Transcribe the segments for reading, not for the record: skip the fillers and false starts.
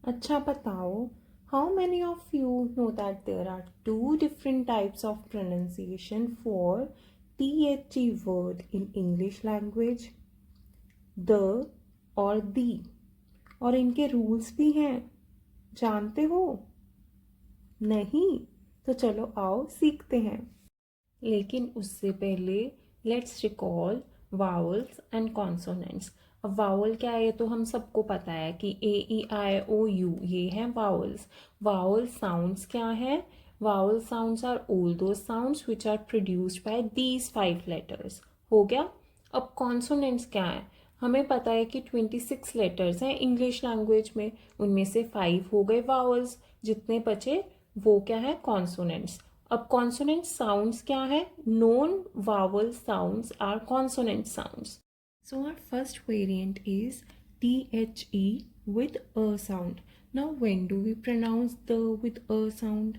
अच्छा बताओ, how many of you know that there are two different types of pronunciation for the word in English language, the और the, और इनके rules भी हैं, जानते हो? नहीं? तो चलो आओ सीखते हैं। लेकिन उससे पहले let's recall vowels and consonants. अब वावल क्या है ये तो हम सबको पता है कि A E I O U ये हैं वावल्स। वावल साउंड्स क्या है? Vowel sounds are all those sounds which are produced by these 5 letters. हो गया। अब कॉन्सोनेंट्स क्या है? हमें पता है कि 26 लेटर्स हैं इंग्लिश लैंग्वेज में, उनमें से 5 हो गए वावल्स, जितने बचे वो क्या है? कॉन्सोनेंट्स। अब कॉन्सोनेंट साउंड्स क्या है? Non vowel sounds are consonant sounds. So our first variant is THE with a sound. Now when do we pronounce the with a sound?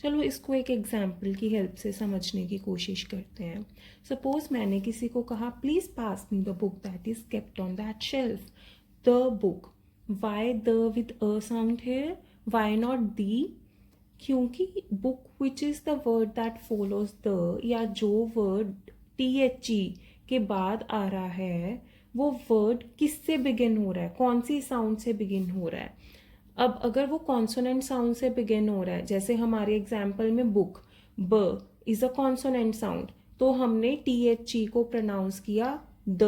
चलो इसको एक एग्जाम्पल की हेल्प से समझने की कोशिश करते हैं। सपोज मैंने किसी को कहा please pass me the book that is kept on that shelf. The book, why the with a sound here, why not the? क्योंकि book which is the word that follows the, या जो word THE के बाद आ रहा है वो word किससे begin हो रहा है, कौन सी साउंड से बिगिन हो रहा है। अब अगर वो कॉन्सोनेंट साउंड से बिगिन हो रहा है, जैसे हमारे एग्जाम्पल में बुक, ब इज अ कॉन्सोनेंट साउंड, तो हमने THE को प्रोनाउंस किया द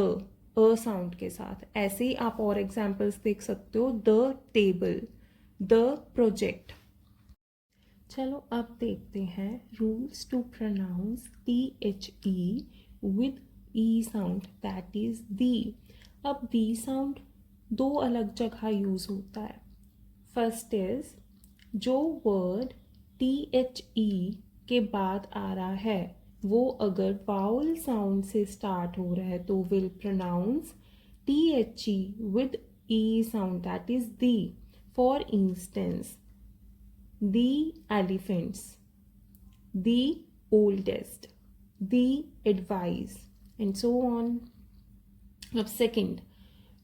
अ साउंड के साथ। ऐसे ही आप और एग्जाम्पल्स देख सकते हो, द टेबल, द प्रोजेक्ट। चलो अब देखते हैं rules to pronounce THE with E sound that is the. अब दी साउंड दो अलग जगह यूज होता है। फर्स्ट इज जो वर्ड THE के बाद आ रहा है वो अगर वाउल साउंड से स्टार्ट हो रहा है तो will pronounce THE with E sound that is the. For instance, the elephants, the oldest, the advice, and so on. Now, second,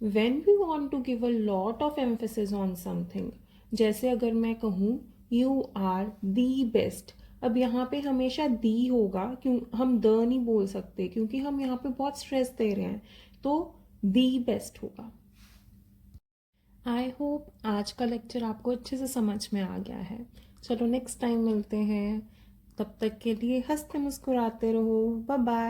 when we want to give a lot of emphasis on something, जैसे अगर मैं कहूँ you are the best, अब यहाँ पे हमेशा दी होगा, क्यों हम द नहीं बोल सकते क्योंकि हम यहाँ पे बहुत स्ट्रेस दे रहे हैं, तो दी बेस्ट होगा। आई होप आज का लेक्चर आपको अच्छे से समझ में आ गया है। चलो नेक्स्ट टाइम मिलते हैं, तब तक के लिए हंसते मुस्कुराते रहो। Bye bye.